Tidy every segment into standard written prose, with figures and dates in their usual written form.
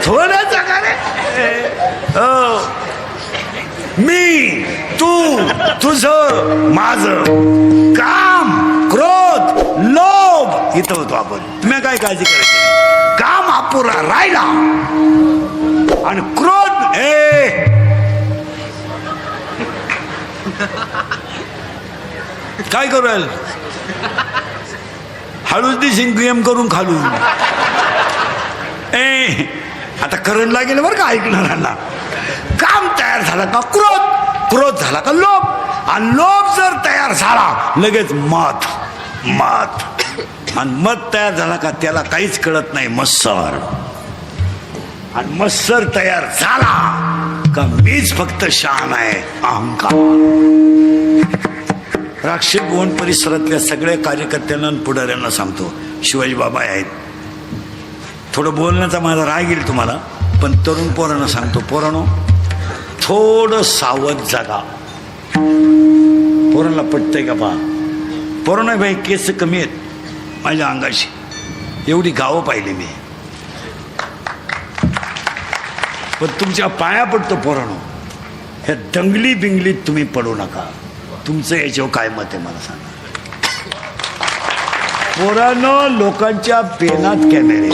थोडं जगा रे. हो, मी तू तुझं माझं काम क्रोध लोभ इथं होतो आपण. तुम्ही काय काळजी करायची नाही. काम अपुरा राहिला आणि क्रोध काय करू राहील हळूच दिशीन गेम करून खालून. आता करंट लागेल बरं का ऐकणाऱ्यांना. काम तयार झालं का क्रोध, क्रोध झाला का लोभ, आणि लोभ जर तयार झाला लगेच मत, मत, आणि मत तयार झाला का त्याला काहीच कळत नाही मत्सर, आणि मत्सर तयार झाला का मीच फक्त शहाणा आहे अहंकार. राक्षस भुवन परिसरातल्या सगळ्या कार्यकर्त्यांना पुढाऱ्यांना सांगतो, शिवाजी बाबा आहेत. थोडं बोलण्याचा माझा राग येईल तुम्हाला, पण तरुण पोरांना सांगतो, पोरांनो थोडं सावध जागा. पोरांना पटतंय का पहा. पोरांना भाई केस कमी आहेत माझ्या अंगाशी, एवढी गावं पाहिली मी, पण तुमच्या पाया पडतो पोरांनो, ह्या दंगली बिंगलीत तुम्ही पडू नका. तुमचं याच्यावर काय मत आहे मला सांगा. पोरांनो लोकांच्या पेनात कॅमेरे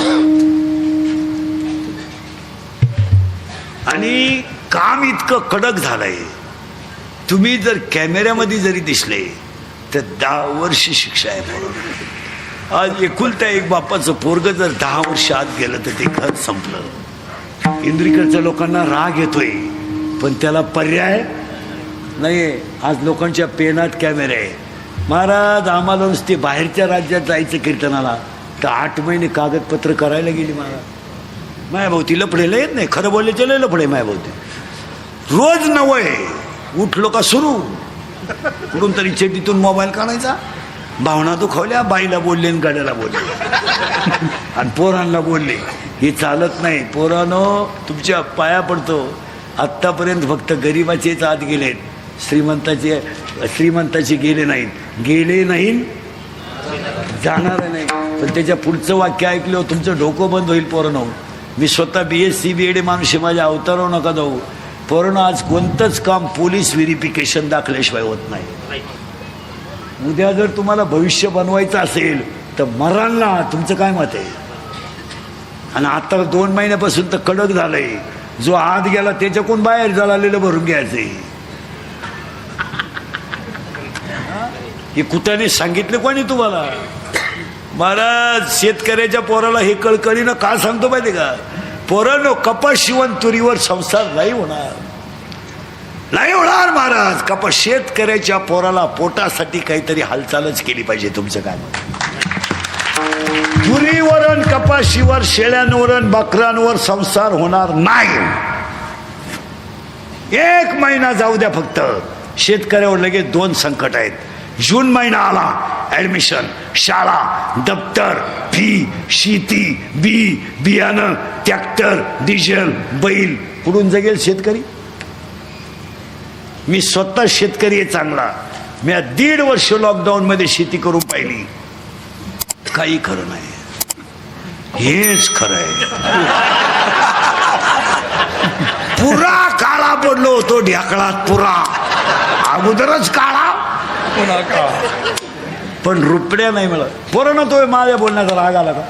आणि काम इतकं कडक झालंय, तुम्ही जर कॅमेऱ्यामध्ये जरी दिसले तर 10 वर्ष शिक्षा आहे. आज एकुलता एक बापाचं पोरग जर 10 वर्ष आत गेलं तर ते घर संपलं. इंद्रिकडच्या लोकांना राग येतोय पण त्याला पर्याय नाही. आज लोकांच्या पेनात कॅमेरे आहे. महाराज आम्हाला नुसते बाहेरच्या राज्यात जायचं कीर्तनाला तर 8 महिने कागदपत्र करायला गेली महाराज. मायाभोवती लफडेला येत नाही, खरं बोलले लय लफडे मायाभोवती. रोज नवय उठलो का सुरू, कुठून तरी चेटीतून मोबाईल काढायचा, भावना दुखावल्या, बाईला बोलले आणि गाड्याला बोलले आणि पोरांना बोलले. हे चालत नाही. पोरांनो तुमच्या पाया पडतो, आत्तापर्यंत फक्त गरिबाचेच आत गेलेत, श्रीमंताचे गेले नाहीत, गेले नाहीत जाणार नाही. पण त्याच्या पुढचं वाक्य ऐकलं तुमचं डोकं बंद होईल. पोरांनो मी स्वतः BSc BEd माणूस, माझ्या अवतारावर नका जाऊ. पोरांनो आज कोणतंच काम पोलीस व्हेरिफिकेशन दाखल्याशिवाय होत नाही. उद्या जर तुम्हाला भविष्य बनवायचं असेल तर मराल ना. तुमचं काय मत आहे. आणि आता 2 महिन्यापासून तर कडक झालंय, जो आत गेला त्याच्याकडून बाहेर जळालेलं भरून घ्यायचंय. हे कुत्याने सांगितलं कोणी तुम्हाला. महाराज शेतकऱ्याच्या पोराला हे कळकळीनं का सांगतो माहिती का. पोरांनो कपास शिवण तुरीवर संसार नाही होणार, नाही होणार महाराज. कपास शेतकऱ्याच्या पोराला पोटासाठी काहीतरी हालचालच केली पाहिजे. तुमचं काय मत. तुरीवरण कपाशीवर शेळ्यांवर बकरांवर संसार होणार नाही. 1 महिना जाऊ द्या फक्त. शेतकऱ्यावर लगेच 2 संकट आहेत. जून महिना आला, ऍडमिशन, शाळा, दप्तर, फी, शेती, बियाणं, ट्रॅक्टर, डिझेल, बैल. कुठून जगेल शेतकरी. मी स्वतः शेतकरी आहे चांगला. मी 1.5 वर्ष लॉकडाऊन मध्ये शेती करून पाहिली. काही खरं नाही. हेच खरं आहे. पुरा काळा पडलो होतो ढेकळात, पुरा अगोदरच काळा पण रुपड्या नाही मिळत. पोरांनो तो माझ्या बोलण्याचा राग आला का.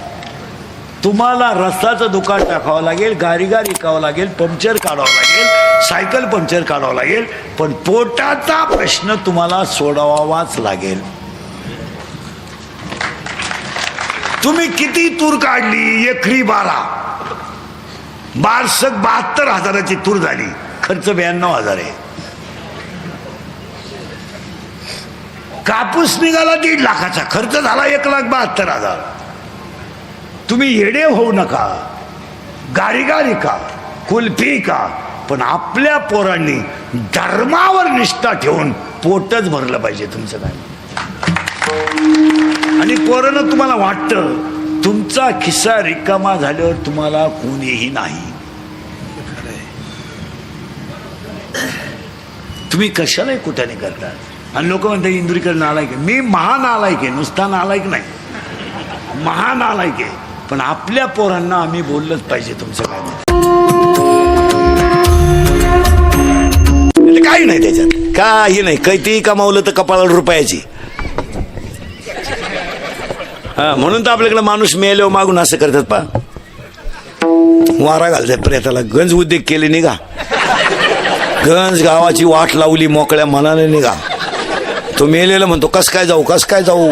तुम्हाला रस्त्याचं दुकान टाकावं लागेल, गाडी विकावं लागेल, पंक्चर काढावं लागेल, सायकल पंक्चर काढावं लागेल, पण पोटाचा प्रश्न तुम्हाला सोडवावाच लागेल. तुम्ही किती तूर काढली, एकरी 12 बारसक 72,000ची तूर झाली, खर्च 92,000 आहे. कापूस निघाला 1.5 लाखाचा, खर्च झाला 1,72,000. तुम्ही येडे होऊ नका. गारी का कुल्फी का, पण आपल्या पोरांनी धर्मावर निष्ठा ठेवून पोटच भरलं पाहिजे. तुमचं काय. आणि पोरांना तुम्हाला वाटतं तुमचा खिस्सा रिकामा झाल्यावर तुम्हाला कोणीही नाही. तुम्ही कशाला कुठे करता. आणि लोक म्हणतात इंदुरीकर नालायक आहे. मी महानालायक आहे, नुसता नालायक नाही, महानालायक आहे. पण आपल्या पोरांना आम्ही बोललंच पाहिजे. तुमचं काय. काही नाही त्याच्यात, काही नाही. कितीही कमावलं तर कपाळाला रुपयाची. हा, म्हणून तर आपल्याकडे माणूस मेल्यावर मागून असं करतात पा, वारा घालतात प्रेताला. गंज उद्योग केले निघा, गंज गावाची वाट लावली, मोकळ्या मनाने निघा. तो मेलेला म्हणतो कस काय जाऊ, कस काय जाऊ.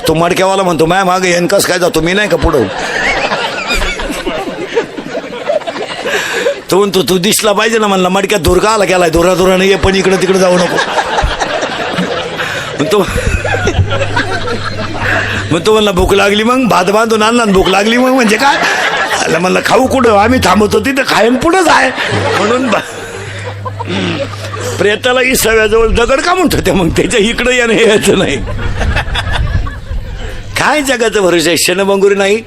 तो मडक्यावाला म्हणतो माय मागे येईन, कस काय जातो, मी नाही का पुढं. तो म्हणतो तू दिसला पाहिजे ना, म्हणला मडक्यात धूर का आला गेलाय, धुराधुराने ये, पण इकडे तिकडे जाऊ नको. मग तो म्हणला भूक लागली, मग भात बांधून आणला, भूक लागली मग म्हणजे काय. म्हणलं खाऊ कुठं, आम्ही थांबवतो तिथं खायन पुढंच आहे. म्हणून प्रेताला सगळ्याजवळ दगड का म्हणतो ते, मग त्याच्या इकडं येणं यायचं नाही. काय जगाचं भरोसा आहे, क्षणभंगुरी नाही,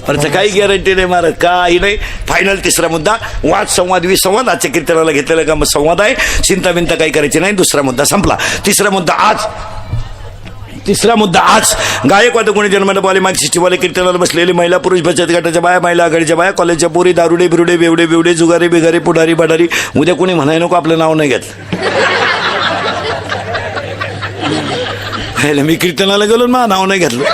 परत काही गॅरंटी नाही महाराज, काही नाही. फायनल तिसरा मुद्दा, वाद संवाद विसंवाद. आजच्या कीर्तनाला घेतलेला का संवाद आहे, चिंता बिंता काही करायची नाही. दुसरा मुद्दा संपला. तिसरा मुद्दा आज गायकवाद कोणी जन्मंडपवाले माग सिस्टीमवाले कीर्तनाला बसलेले महिला पुरुष बचत गटाच्या बाया, महिला आघाडीच्या बाया, कॉलेजच्या पोरी, दारुडे बिरुडे बेवडे बिवडे, जुगारे बिगारे, पुढारी बडारी. उद्या कोणी म्हणाय नको आपलं नाव नाही घेतलं. मी कीर्तनाला गेलो ना नाव नाही घेतलं.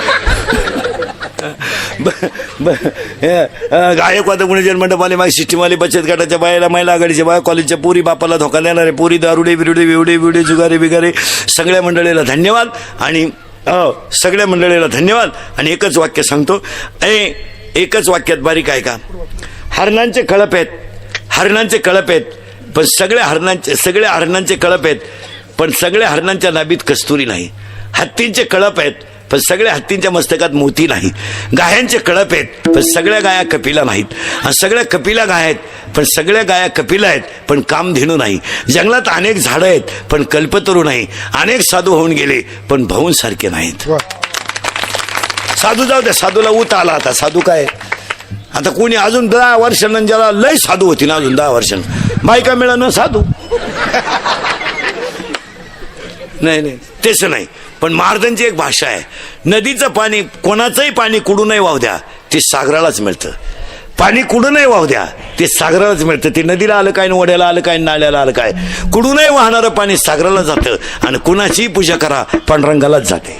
गायकवाद कोणी जन्मंडपवाले माग सिस्टीमवाले बचत गटाच्या बायाला, महिला आघाडीच्या बाया, कॉलेजच्या पोरी, बापाला धोका देणारे पोरी, दारुडे बिरुडे बेवडे बिवडे, जुगारे बिगारे. सगळ्या मंडळीला धन्यवाद. आणि सगळ्या मंडळीला धन्यवाद. आणि एकच वाक्य सांगतो, एकच वाक्यात बारीक आहे का. हरणांचे कळप आहेत, हरणांचे कळप आहेत, पण सगळ्या हरणांचे कळप आहेत, पण सगळ्या हरणांच्या नाभीत कस्तुरी नाही. हत्तींचे कळप आहेत, पण सगळ्या हत्तींच्या मस्तकात मोती नाही. गायांचे कळप आहेत, पण सगळ्या गाया कपिला नाहीत. आणि सगळ्या कपिला गाय आहेत, पण सगळ्या गाया कपिला आहेत, पण कामधेनू नाही. जंगलात अनेक झाडं आहेत, पण कल्पतरू नाही. अनेक साधू होऊन गेले, पण भाऊंसारखे नाहीत. साधू जाऊ द्या, साधूला ऊत आला आता. साधू काय आता कोणी अजून 10 वर्षांना, ज्याला लय साधू होती ना अजून 10 वर्षांना, बायका मिळालं साधू नाही, तेच नाही. पण महाराजांची एक भाषा आहे, नदीचं पाणी, कोणाचंही पाणी कुडूनही वाहू द्या, ते सागरालाच मिळतं. पाणी कुडूनही वाहू द्या, ते सागरालाच मिळतं. ते नदीला आलं काय, ओढ्याला आलं काय, नाल्याला आलं काय, कुडूनही वाहणारं पाणी सागराला जातं. आणि कुणाचीही पूजा करा, पांडुरंगालाच जाते.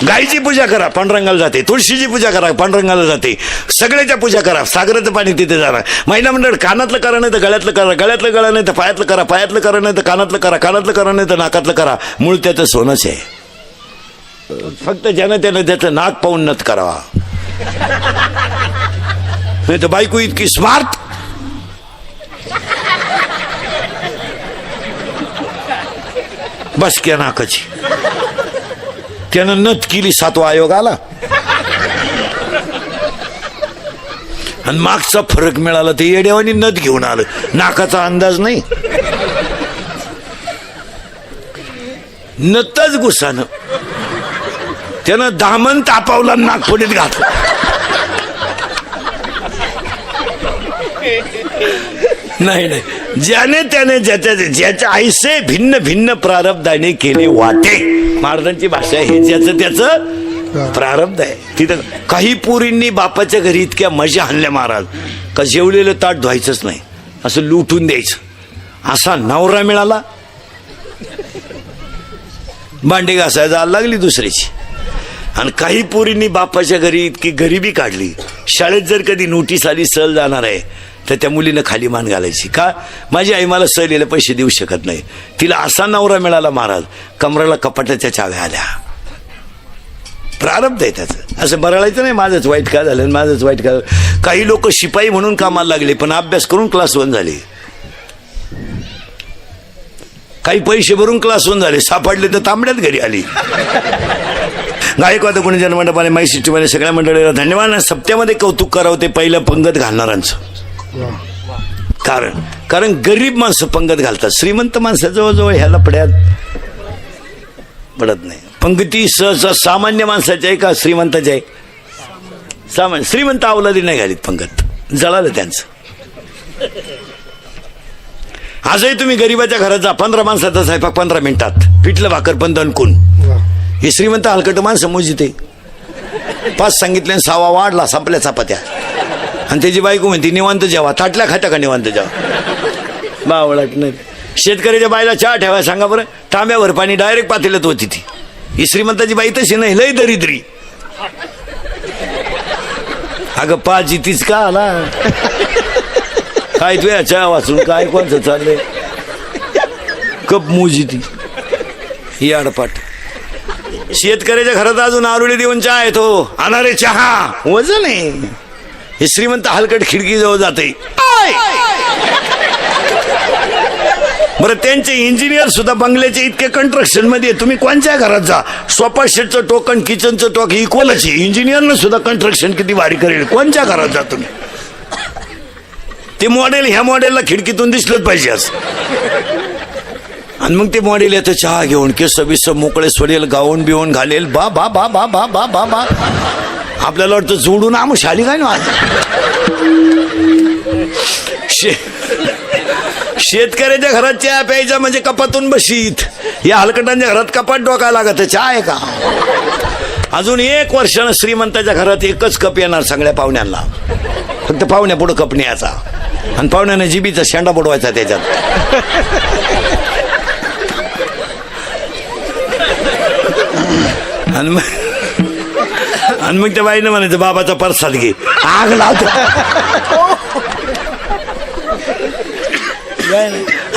गायची पूजा करा, पांडुरंगाला जाते. तुळशीची पूजा करा, पांडुरंगाला जाते. सगळ्याच्या पूजा करा, सागराचं पाणी तिथे जाणार. महिला मंडळ कानातलं करा नाही तर गळ्यातलं करा, गळ्यातलं करा नाही तर पायातलं करा, पायातलं करा नाही तर कानातलं करा, कानातलं करा नाही तर नाकातलं करा. मूळ त्याचं सोनंच आहे. फक्त ज्यानं त्यानं त्याचं नाक पाहून नत करावा. नाही तर बायको इतकी स्मार्ट, बस क्या नाकाची, त्यानं नथ केली, 7वा आयोग आला. आणि मागचा फरक मिळाला, ते येड्यावानी नथ घेऊन आलं. नाकाचा अंदाज नाही, नतच गुस्सानं त्यानं दामन तापावला, नागपुडीत घातलं. नाही, ज्याने त्याने ज्याच्या आईसे भिन्न भिन्न प्रारब्धाने केले वाटे. महाराजांची भाषा आहे, ज्याचं त्याचं प्रारब्ध आहे. तिथं काही पोरींनी बापाच्या घरी इतक्या मजा आणल्या महाराज, का जेवलेलं ताट धुवायचंच नाही, असं लुटून द्यायचं. असा नवरा मिळाला, भांडी घासायला जायला लागली दुसऱ्याची. आणि काही पोरींनी बापाच्या घरी इतकी गरिबी काढली, शाळेत जर कधी नोटीस आली सहल जाणार आहे तर त्या मुलीनं खाली मान घालायची. का, माझी आई मला सहलीला पैसे देऊ शकत नाही. तिला असा नवरा मिळाला महाराज, कमराला कपाटाच्या चाव्या आल्या. प्रारब्ध आहे त्याचं. असं बरळायचं नाही, माझंच वाईट का झालं, माझंच वाईट का झालं. काही लोक शिपाई म्हणून कामाला लागले, पण अभ्यास करून क्लास 1 झाले. काही पैसे भरून क्लास 1 झाले, सापडले तर तांबड्यात घरी आली. गायकवाद कोणी जन्मंडपाने माई सिस्टीमने सगळ्या मंडळीला धन्यवाद. सप्त्यामध्ये कौतुक करावं ते पहिलं पंगत घालणाऱ्यांचं. कारण गरीब माणसं पंगत घालतात, श्रीमंत माणसं जवळजवळ ह्याला पड्यात पडत नाही. पंगती सहसा सामान्य माणसाची आहे का श्रीमंताची आहे? सामान्य. श्रीमंत अवलादी नाही घालीत पंगत, जळालं त्यांचं. आजही तुम्ही गरीबाच्या घरात जा, 15 माणसाचा स्वयंपाक 15 मिनिटात, पिठलं भाकर पण दणकून. हे श्रीमंत हलकट माणसं मोजिते. 5 सांगितले, 6वा वाढला, संपल्या चपात्या. आणि त्याची बायको म्हणते निवांत जेवा, ताटल्या खाता का निवांत जेवा. बावळट नाही. शेतकऱ्याच्या बाईला चहा ठेवाय सांगा बरं, तांब्यावर पाणी डायरेक्ट पातेल्यात होती ती. ही श्रीमंताची बाई तशी नाही, लय दरिद्री. अगं पाच तीच का आला काय तुझ्या चहा वाचून काय कोणतं चाललंय, कप मोजी ती ही आडपाट. शेतकऱ्याच्या घरात अजून आरुळी देऊन चहा येतो, अनारे चहा वजन आहे. हे श्रीमंत हलकट खिडकी जवळ जाते. बरं त्यांचे इंजिनियर सुद्धा बंगल्याचे इतके कंस्ट्रक्शन मध्ये, तुम्ही कोणत्या घरात जा, सोफा सेटचं टोकन किचनचं टोक इक्वलच आहे. इंजिनियरनं सुद्धा कंस्ट्रक्शन किती भारी करेल, कोणत्या घरात जा तुम्ही. ते मॉडेल ह्या मॉडेलला खिडकीतून दिसलंच पाहिजे असं. आणि मग ते मॉडेल येतं चहा घेऊन, केस बिस मोकळे सोडेल, गाऊन बिवून घालेल. बा बा बा बा बा बा बा बा आपल्याला वाटतं जोडून आमुष आली काय ना. शेतकऱ्याच्या घरात चहा प्यायचा म्हणजे कपातून बशीत. या हलकटांच्या घरात कपाट डोकायला लागत, चहा आहे का. अजून 1 वर्षानं श्रीमंताच्या घरात एकच कप येणार सगळ्या पाहुण्यांना, फक्त पाहुण्या पुढं कप न्यायचा आणि पाहुण्याने जिबीचा शेंडा बुडवायचा त्याच्यात. आणि मग त्या बाईनं म्हणायचं बाबाचा प्रसाद घे, आग लावतो.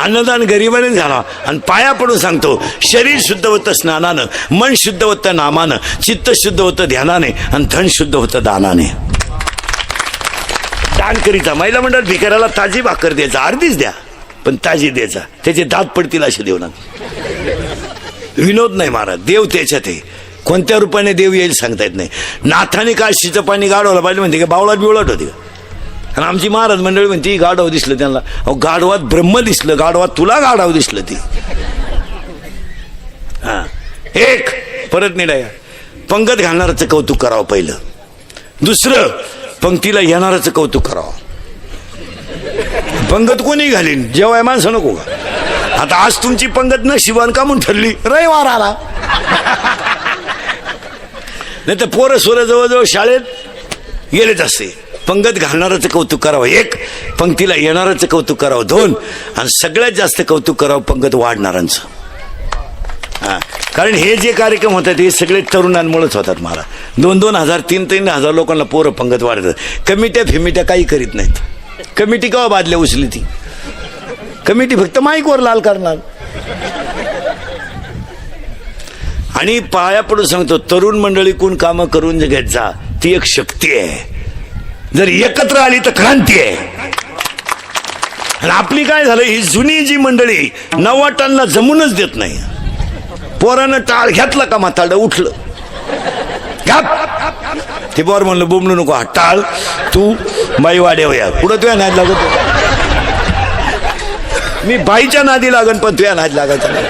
अन्नदान गरिबाने झाला. आणि पाया पडून सांगतो, शरीर शुद्ध होतं स्नानानं, मन शुद्ध होतं नामानं, चित्त शुद्ध होतं ध्यानाने, आणि धन शुद्ध होतं दानाने. दान करीता महिला मंडळ भिकाऱ्याला ताजी भाकर द्यायचा, अर्धीच द्या पण ताजी द्यायचा, त्याचे दात पडतील असे देऊ नका. विनोद नाही महाराज, देव त्याच्यात आहे. कोणत्या रूपाने देव येईल सांगता येत नाही. नाथाने काशीचं पाणी गाडवलं पाहिजे म्हणते का, बावळात बिवळाट होती का. आणि आमची महाराज मंडळी म्हणते गाढव दिसलं त्यांना. अहो गाढवात ब्रह्म दिसलं, गाढवात तुला गाढव दिसलं ती. हा एक परत निडाय, पंगत घालणारचं कौतुक करावं पहिलं. दुसरं पंक्तीला येणारचं कौतुक करावं. पंगत कोणी घालीन, जेव्हा माणसं नको का. आता आज तुमची पंगत न शिवान का म्हणून ठरली, रविवार आला. नाही तर पोरं सोरं जवळजवळ शाळेत गेलेच असते. पंगत घालणारचं कौतुक करावं 1, पंक्तीला येणारचं कौतुक करावं 2, आणि सगळ्यात जास्त कौतुक करावं पंगत वाढणाऱ्यांचं. हा, कारण हे जे कार्यक्रम होतात हे सगळे तरुणांमुळेच होतात. मला 2-2 हजार 3-3 हजार लोकांना पोरं पंगत वाढतात. कमिट्या फिमिट्या काही करीत नाहीत. कमिटी केव्हा बादल्या उचली ती कमिटी, फक्त माईकवर लाल करणार. आणि पाया पडून सांगतो, तरुण मंडळी कोण कामं करून जगत जा, ती एक शक्ती आहे. जर एकत्र आली तर क्रांती आहे. आणि आपली काय झालं, ही जुनी जी मंडळी नवाटांना जमूनच देत नाही. पोरानं टाळ घेतला का म्हातारडं उठलं, ते बोर म्हणलं बोंबलू नको, टाळ तू बाई वाड्या पुढं तुझ्या नाद लागत. मी बाईच्या नादी लागन पण तुझ्या नाद लागायचा नाही.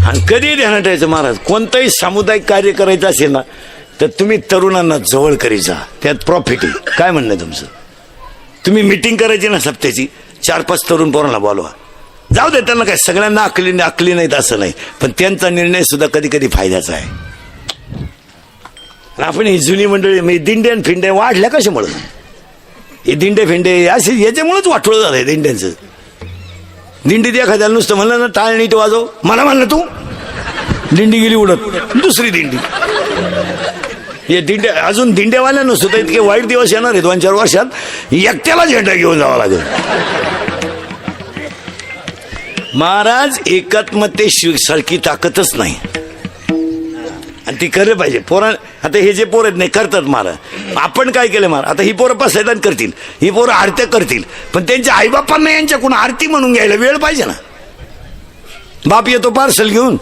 आणि कधी ध्यानात ठेवायचं महाराज, कोणतंही सामुदायिक कार्य करायचं असेल ना तर तुम्ही तरुणांना जवळ करीत जा, त्यात प्रॉफिट आहे. काय म्हणणं तुमचं. तुम्ही मिटिंग करायची ना सप्त्याची, 4-5 तरुण पोरांना बोलवा. जाऊ दे, त्यांना काय सगळ्यांना अकली नाहीत असं नाही, पण त्यांचा निर्णय सुद्धा कधी कधी फायद्याचा आहे. आपण ही जुनी मंडळी म्हणजे दिंड्यान फिंड्या वाढल्या कशामुळे, हे दिंडे फिंडे असे याच्यामुळेच वाटोळं झालंय दिंड्यांचं. दिंडीत एखाद्याला नुसतं म्हणलं ना टाळ नीट वाजव, मला म्हणलं तू, दिंडी गेली उडत दुसरी दिंडी. हे दिंड्या अजून दिंड्यावाल्यांना सुद्धा इतके वाईट दिवस येणार आहे 2-4 वर्षात, एकट्याला झेंडा घेऊन जावा लागेल. महाराज एकात्मतेसारखी ताकदच नाही, आणि ती करले पाहिजे. पोरं आता हे जे पोरं नाही करतात महाराज, आपण काय केलं महाराज, आता ही पोरं पसैदान करतील, ही पोरं आरत्या करतील, पण त्यांच्या आईबापांना यांच्याकडून आरती म्हणून घ्यायला वेळ पाहिजे ना. बाप येतो पार्सल घेऊन,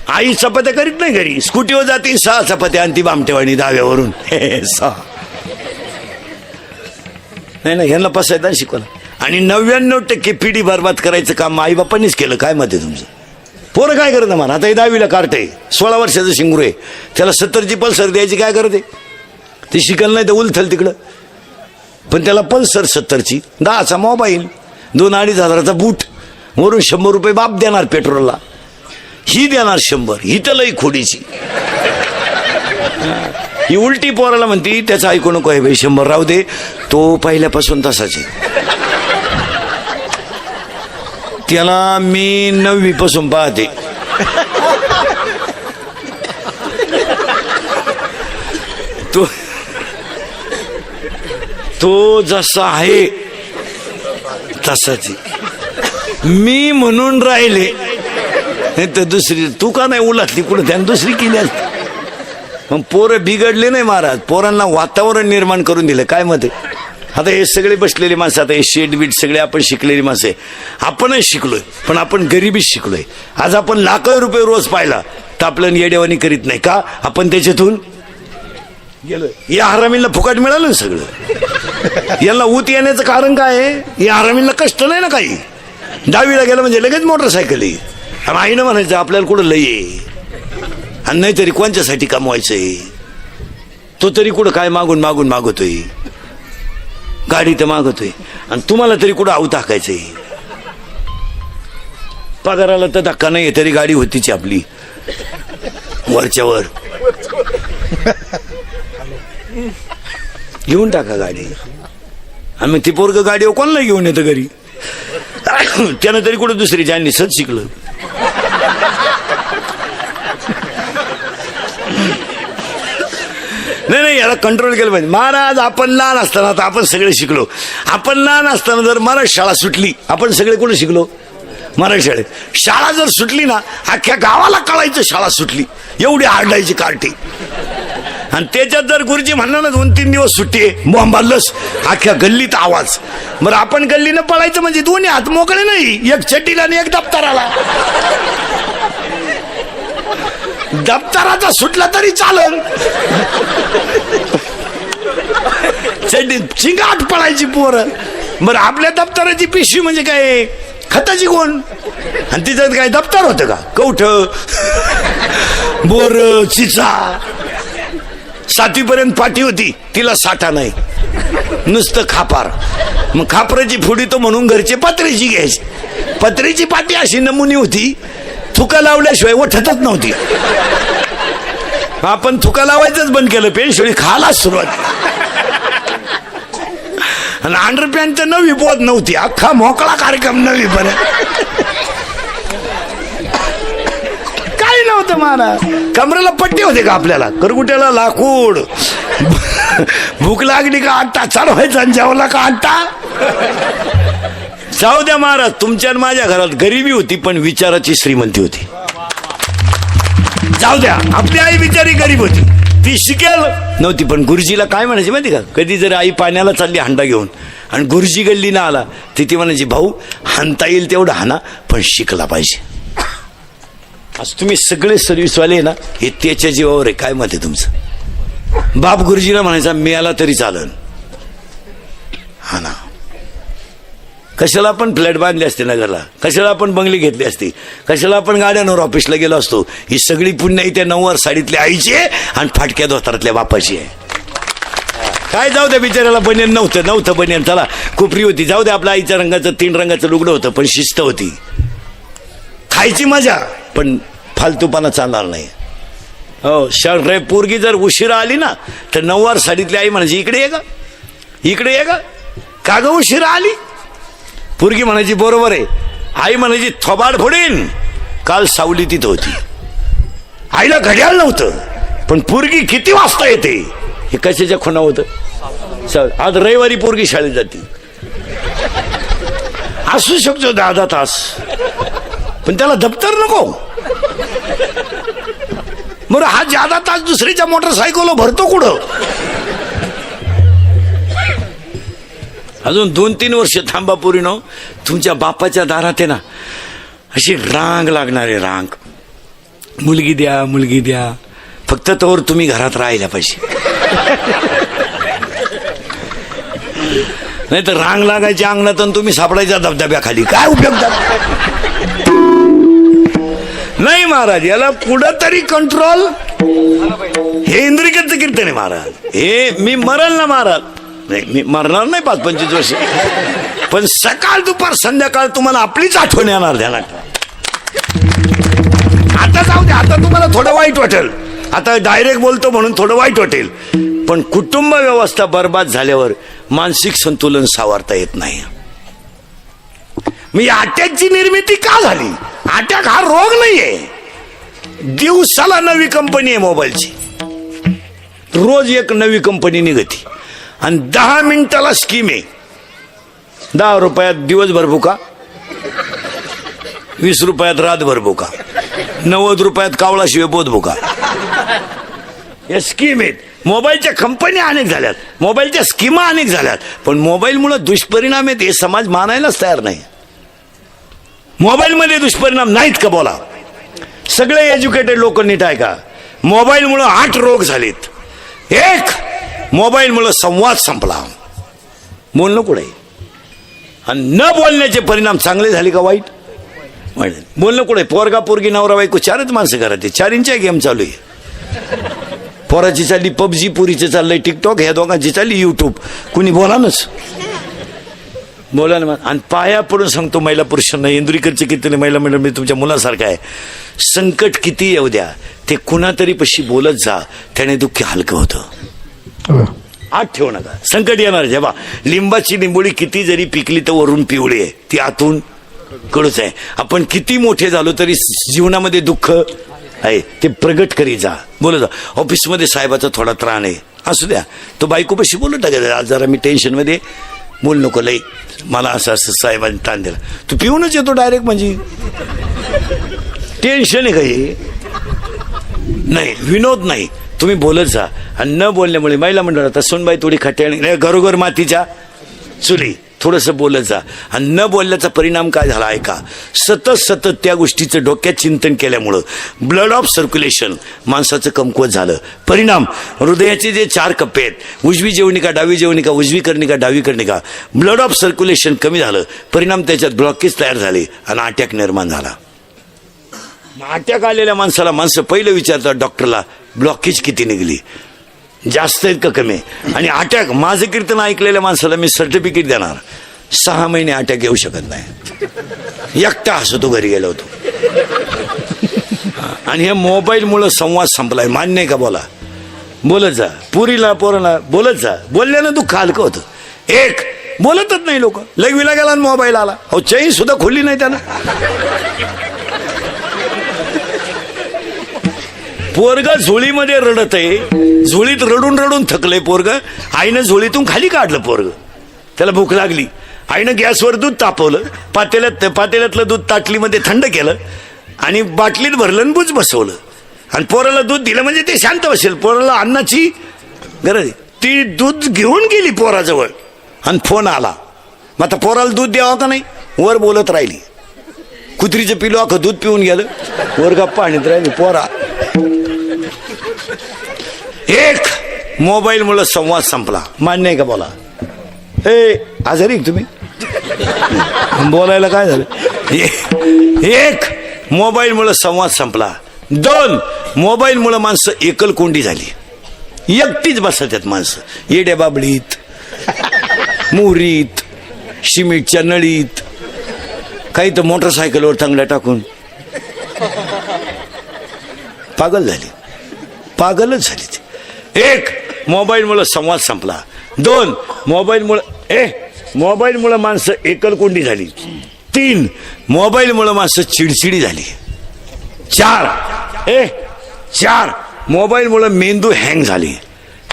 आई चपात्या करीत नाही घरी, स्कूटीवर जाते 6 चपात्या आणि ती बामटेवाणी दाव्यावरून 6. नाही ह्यांना पसायदान शिकवलं. आणि 99% पिढी बरबाद करायचं काम आई बापांनीच केलं. काय मत आहे तुमचं. पोरं काय करत म्हणा, आता हे 10वीला काढते, 16 वर्षाचं शिंगरू आहे, त्याला 70ची पल्सर द्यायची काय करते, ते शिकल नाही तर उलथल तिकडं. पण त्याला पल्सर 70ची, 10चा मोबाईल, 2-2.5 हजाराचा बूट, वरून 100 रुपये बाप देणार पेट्रोलला, ही देणार 100, ही त्यालाही खोडीची. ही उलटी पोराला म्हणती त्याचं ऐकू नको आहे बाई, 100 राहू दे, तो पहिल्यापासून तसाच आहे. त्याला मी 9वी पासून पाहते. तो जसा आहे तसाच मी म्हणून राहिले, नाही तर दुसरी तू का नाही उलटली कुठं, त्यानं दुसरी केली असती. मग पोरं बिघडले नाही महाराज, पोरांना वातावरण निर्माण करून दिलं. काय मत आहे? आता हे सगळे बसलेले माणसं, आता हे शेड बीट सगळे आपण शिकलेली माणसं आहे. आपणच शिकलोय, पण आपण गरिबीच शिकलोय. आज आपण लाखो रुपये रोज पाहिला तर आपल्याला येडेवानी करीत नाही का? आपण त्याच्यातून गेलोय. या हरामींना फुकट मिळालं ना सगळं. यांना ऊत येण्याचं कारण काय आहे? या हरामींना कष्ट नाही ना काही. 10वीला गेलं म्हणजे लगेच मोटरसायकल आहे. आणि आईनं म्हणायचं आपल्याला कुठं लय आहे, आणि नाही तरी कोणच्यासाठी कमवायचंय. तो तरी कुठं काय मागून मागून मागवतोय, गाडी तर मागवतोय, आणि तुम्हाला तरी कुठं आऊ टाकायचंय. पगाराला तर धक्का नाही तरी गाडी होतीच आपली वरच्यावर. घेऊन टाका गाडी. आणि मग ती पोरग गाडीवर कोणाला घेऊन येतं घरी? त्यानं तरी कुठं दुसरी ज्यांनी सच शिकलं. नाही, याला कंट्रोल केलं पाहिजे. महाराज आपण लहान असताना, आता आपण सगळे शिकलो. आपण लहान असताना जर मराठी शाळा सुटली, आपण सगळे कुठे शिकलो? मराठी शाळेत. शाळा जर सुटली ना, अख्ख्या गावाला कळायचं शाळा सुटली, एवढी आरडायची कार्टी. आणि त्याच्यात जर गुरुजी म्हणणार ना 2-3 दिवस सुट्टी आहे, बॉम्बालच अख्ख्या गल्लीत आवाज. बरं आपण गल्लीनं पळायचं म्हणजे दोन्ही हात मोकळे नाही, एक चड्डीला आणि एक दप्तराला. दप्तराचा सुटला तरी चालेल, चड्डी चिंगाट पळायची पोरं. बरं आपल्या दप्तराची पिशवी म्हणजे काय खताची कोण, आणि तिच्यात काय दप्तर होतं का? कवठ, बोर, चिचा. 7वी पर्यंत पाठी होती, तिला साठा नाही, नुसतं खापार. मग खापराची फुडी तो म्हणून घरचे पत्र्याची घ्यायची. पत्र्याची पाटी अशी नमुनी होती, थुका लावल्याशिवाय उठतच नव्हती. आपण थुका लावायचंच बंद केलं, पेनशिळी खायला सुरुवात. आणि अंडरपॅन्ट तर 9वी पोत नव्हती, अख्खा मोकळा कार्यक्रम 9वी पर्यंत. काही नव्हतं महाराज. कमरेला पट्टी होते का आपल्याला? करगुट्याला लाकूड. भूक लागली का आट्टा चढवायचा, आणि जेवला का आट्टा. जाऊ द्या महाराज, तुमच्या आणि माझ्या घरात गरिबी होती पण विचाराची श्रीमंती होती. जाऊ द्या, आपली आई बिचारी गरीब होती, ती शिकेल नव्हती. पण गुरुजीला काय म्हणायची माहिती का? कधी जर आई पाण्याला चालली हांडा घेऊन आणि गुरुजी गल्ली ना आला, ती म्हणायची भाऊ हाणता येईल तेवढं हाना, पण शिकला पाहिजे. आज तुम्ही सगळे सर्व्हिसवाले ना, हे त्याच्या जीवावर आहे. काय मत आहे तुमचं? बाप गुरुजीला म्हणायचा मिळाला तरी चालन, हा ना. कशाला आपण फ्लॅट बांधले असते नगरला, कशाला आपण बंगली घेतली असती, कशाला आपण गाड्यांवर ऑफिसला गेलो असतो. ही सगळी पुण्य त्या 9वार साडीतल्या आईची आहे आणि फाटक्या धोतारातल्या बापाची आहे. काय जाऊ द्या, बिचाराला बनियन नव्हतं बनियन. चला कुपरी होती, जाऊ द्या. आपल्या आईच्या रंगाचं 3 रंगाचं लुगडं होतं, पण शिस्त होती. खायची मजा, पण फालतूपणा चालणार नाही. हो, पोरगी जर उशिरा आली ना, तर 9वार साडीतली आई म्हणायची इकडे ये का, इकडे ये का ग उशिरा आली? पोरगी म्हणायची बरोबर आहे. आई म्हणायची थोबाड फोडीन, काल सावली तिथं होती. आईला घड्याळ नव्हतं, पण पोरगी किती वाजता येते हे कशाच्या खुणा होतं. आज रविवारी पोरगी शाळेत जाते, असू शकतो 10 तास, पण त्याला दप्तर नको. बरं हा 10 तास दुसरीच्या मोटरसायकलवर भरतो कुठं? अजून 2-3 वर्ष थांबा पोरीनो, तुमच्या बापाच्या दारात आहे ना अशी रांग लागणारे, रांग. मुलगी द्या, मुलगी द्या, फक्त तोवर तुम्ही घरात राहायला पाहिजे. नाही तर रांग लागायची अंगणात आणि तुम्ही सापडायच्या धबधब्याखाली. काय उपयोग नाही महाराज. याला पुढं तरी कंट्रोल. हे इंद्रिकेचं कीर्तन आहे महाराज. हे मी मरल ना महाराज, नाही मी मरणार नाही 5-25 वर्ष, पण सकाळ दुपार संध्याकाळ तुम्हाला आपलीच आठवण येणार. ध्यानात आता जाऊ दे. आता तुम्हाला थोडं वाईट वाटेल, आता डायरेक्ट बोलतो म्हणून थोडं वाईट वाटेल, पण कुटुंब व्यवस्था बर्बाद झाल्यावर मानसिक संतुलन सावरता येत नाही. मी अटॅकची निर्मिती का झाली? अटॅक हा रोग नाहीये. दिवसाला नवी कंपनी आहे मोबाईलची, रोज एक नवी कंपनी निघती आणि 10 मिनिटाला स्कीम आहे. 10 रुपयात दिवसभर भुका, 20 रुपयात रातभर भुका, 90 रुपयात कावळाशिवाय बोध भुका. या स्कीम आहेत. मोबाईलच्या कंपन्या अनेक झाल्यात, मोबाईलच्या स्कीमा अनेक झाल्यात, पण मोबाईलमुळे दुष्परिणाम आहेत हे समाज मानायलाच तयार नाही. मोबाईलमध्ये दुष्परिणाम नाहीत का? बोला. सगळे एज्युकेटेड लोक नीट आहे का? मोबाईलमुळे 8 रोग झालेत. एक, मोबाईलमुळे संवाद संपला, बोलणं कुठे. आणि न बोलण्याचे परिणाम चांगले झाले का वाईट? बोलणं कुठे. पोरगा पोरगी नवरा बायको 4च माणसं घरात, 4 गेम चालू आहे. पोराची चालली पबजी, पुरीचं चाललंय टिकटॉक, ह्या दोघांची चालली युट्यूब. कुणी बोलानच बोला ना. आणि पाया पडून सांगतो महिला पुरुषांना, इंदुरीकरचे कीर्तने महिला मंडळ मी तुमच्या मुलासारखं आहे. संकट किती येऊ द्या, ते कुणातरी पशी बोलत जा, त्याने दुःख हलकं होतं. आत ठेवू नका. संकट येणार जेव्हा. लिंबाची लिंबोळी किती जरी पिकली तर वरून पिवळी आहे, ती आतून कडूच आहे. आपण किती मोठे झालो तरी जीवनामध्ये दुःख आहे, ते प्रगट करी जा, बोलत जा. ऑफिसमध्ये साहेबाचा थोडा त्राण आहे, असू द्या, तो बायको पशी बोलत टाकायचा, आज जरा मी टेन्शनमध्ये, बोल नको लई, मला असं असं साहेबांनी ताण दिला. तू पिऊनच येतो डायरेक्ट, म्हणजे टेन्शन आहे काही नाही, विनोद नाही. तुम्ही बोलत जा. आणि न बोलण्यामुळे महिला मंडळात सोनबाई थोडी खट्याळी, घरोघर मातीच्या चुली, थोडंसं बोलत जा. आणि न बोलल्याचा परिणाम काय झाला आहे का? सतत त्या गोष्टीचं डोक्यात चिंतन केल्यामुळं ब्लड ऑफ सर्क्युलेशन माणसाचं कमकुवत झालं. परिणाम, हृदयाचे जे 4 कप्पे आहेत, उजवी जेवणिका, डावी जेवणिका, उजवी कर्णिका, डावी कर्णिका, ब्लड ऑफ सर्क्युलेशन कमी झालं. परिणाम, त्याच्यात ब्लॉकेज तयार झाले आणि अटॅक निर्माण झाला. अटॅक आलेल्या माणसाला माणसं पहिलं विचारतात डॉक्टरला, ब्लॉकेज किती निघली, जास्त आहेत का कमी? आणि अटॅक, माझं कीर्तन ऐकलेल्या माणसाला मी सर्टिफिकेट देणार, 6 महिने अटॅक येऊ शकत नाही. एकटा हसतो घरी गेलो होतो. आणि हे मोबाईलमुळं संवाद संपलाय, मान्य आहे का? बोला. बोलत जा. पुरीला पोराला बोलत जा. बोलल्यानं दुःख हलकं होतं. एक, बोलतच नाही लोक. लगविला गेला आणि मोबाईल आला, अहो चैन सुद्धा खोलली नाही त्यानं. पोरग झोळीमध्ये रडत आहे, झोळीत रडून रडून थकलंय पोरग. आईनं झोळीतून खाली काढलं पोरग, त्याला भूक लागली. आईनं गॅसवर दूध तापवलं, पातेल्यातलं दूध ताटलीमध्ये थंड केलं आणि बाटलीत भरलं आणि बुच बसवलं. आणि पोराला दूध दिलं म्हणजे ते शांत बसेल. पोराला अन्नाची गरज आहे. ती दूध घेऊन गेली पोराजवळ आणि फोन आला. मग आता पोराला दूध द्यावं का नाही? वर बोलत राहिली. कुत्रीचं पिलो अख्खं दूध पिऊन गेलं, वर गप्पा आणत राहिली पोरा. एक, मोबाईलमुळे संवाद संपला, मान्य आहे का? बोला. ए, आजारी तुम्ही बोलायला काय झालं? एक, मोबाईलमुळे संवाद संपला. 2, मोबाईलमुळे माणसं एकलकोंडी झाली, एकटीच बसतात माणसं. येड्या बाबडीत, मोरीत, सिमेंटच्या नळीत, काही तर मोटरसायकलवर चांगल्या टाकून पागल झाली, पागलच झाली. एक, मोबाईलमुळे संवाद संपला. 2, मोबाईलमुळे माणसं एकलकोंडी झाली. 3, मोबाईलमुळे माणसं चिडचिडी झाली. 4, मोबाईलमुळे मेंदू हँग झाली.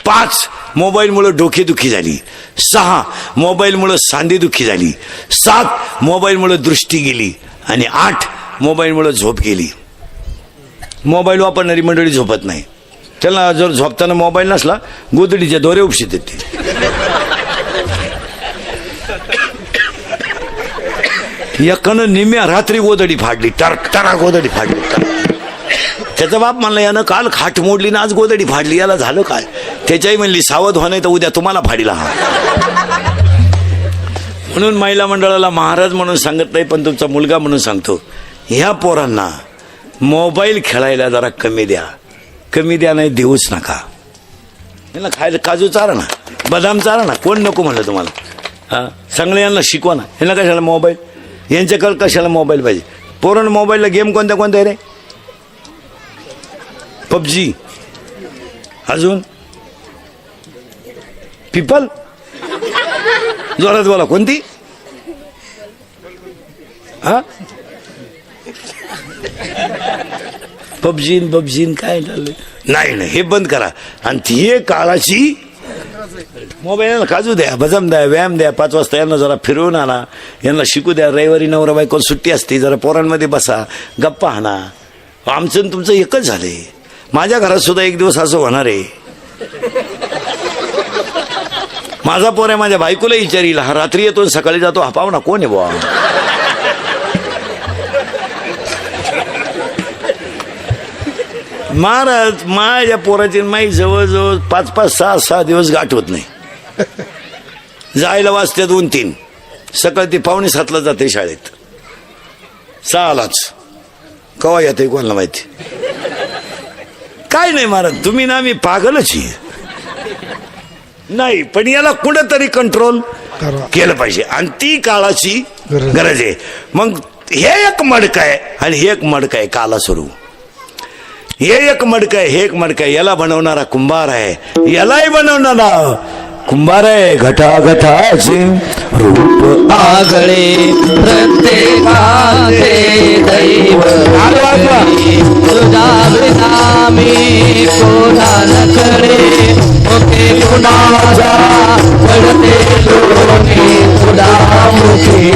5, मोबाईलमुळे डोकेदुखी झाली. 6, मोबाईलमुळे सांधेदुखी झाली. 7, मोबाईलमुळे दृष्टी गेली. आणि 8, मोबाईलमुळे झोप गेली. मोबाईल वापरणारी मंडळी झोपत नाही. त्याला जर झोपताना मोबाईल नसला, गोदडीच्या दोरे उपशीत येते. एकानं निम्या रात्री गोदडी फाडली, टरा गोदडी फाडली. त्याचा बाप म्हणला, यानं काल खाट मोडली ना आज गोदडी फाडली, याला झालं काय? त्याच्याही म्हणली, सावध व्हा नाही तर उद्या तुम्हाला फाडीला. म्हणून महिला मंडळाला महाराज म्हणून सांगत नाही, पण तुमचा मुलगा म्हणून सांगतो, ह्या पोरांना मोबाईल खेळायला जरा कमी द्या. कमी द्या नाही, देऊच नका. यांना खायला काजू चारा ना, बदाम चारा ना. कोण नको म्हणलं तुम्हाला? हां, चांगलं यांना शिकवा ना. यांना कशाला मोबाईल? यांच्याकडे कशाला मोबाईल पाहिजे? पोरांना मोबाईलला गेम कोणत्या रे? पबजी, अजून पिपल, जोरात बोला, कोणती? हा, पबजीन काय झालं? नाही नाही, हे बंद करा. आणि ती काळाची मोबाईल काजू द्या, बदाम द्या, व्यायाम द्या. 5 वाजता यांना जरा फिरवून आणा, यांना शिकू द्या. रविवारी नवरा बायको सुट्टी असते, जरा पोरांमध्ये बसा, गप्पा हाणा. आमचं आणि तुमचं एकच झालंय. माझ्या घरात सुद्धा एक दिवस असं होणार आहे. माझा पोर आहे, माझ्या बायकोला विचारील, हा रात्री येतो सकाळी जातो, हा पाहुणा कोण आहे बुवा? महाराज, माझ्या पोराची माई जवळजवळ 5-5, 6-6 दिवस गाठ होत नाही. जायला वाजते 2-3, सकाळी ती 5:45 जाते शाळेत, 6लाच. कवा येते कोणाला माहिती. काय नाही महाराज, तुम्ही ना मी पागलच आहे. नाही, पण याला कुठंतरी कंट्रोल केलं पाहिजे, आणि ती काळाची गरज आहे. मग हे एक मडक आहे आणि हे एक मडक आहे कालासुरू. हे एक मडक आहे, हे एक मडक आहे. याला बनवणारा कुंभार आहे, यालाही बनवणारा कुंभार आहे. घटाघटाचे रूप आगळे प्रत्येकाचे दैव, तुझा विना मी कोणाला करे, मुखे कुणाचा पडते लोणी, तुला मुखे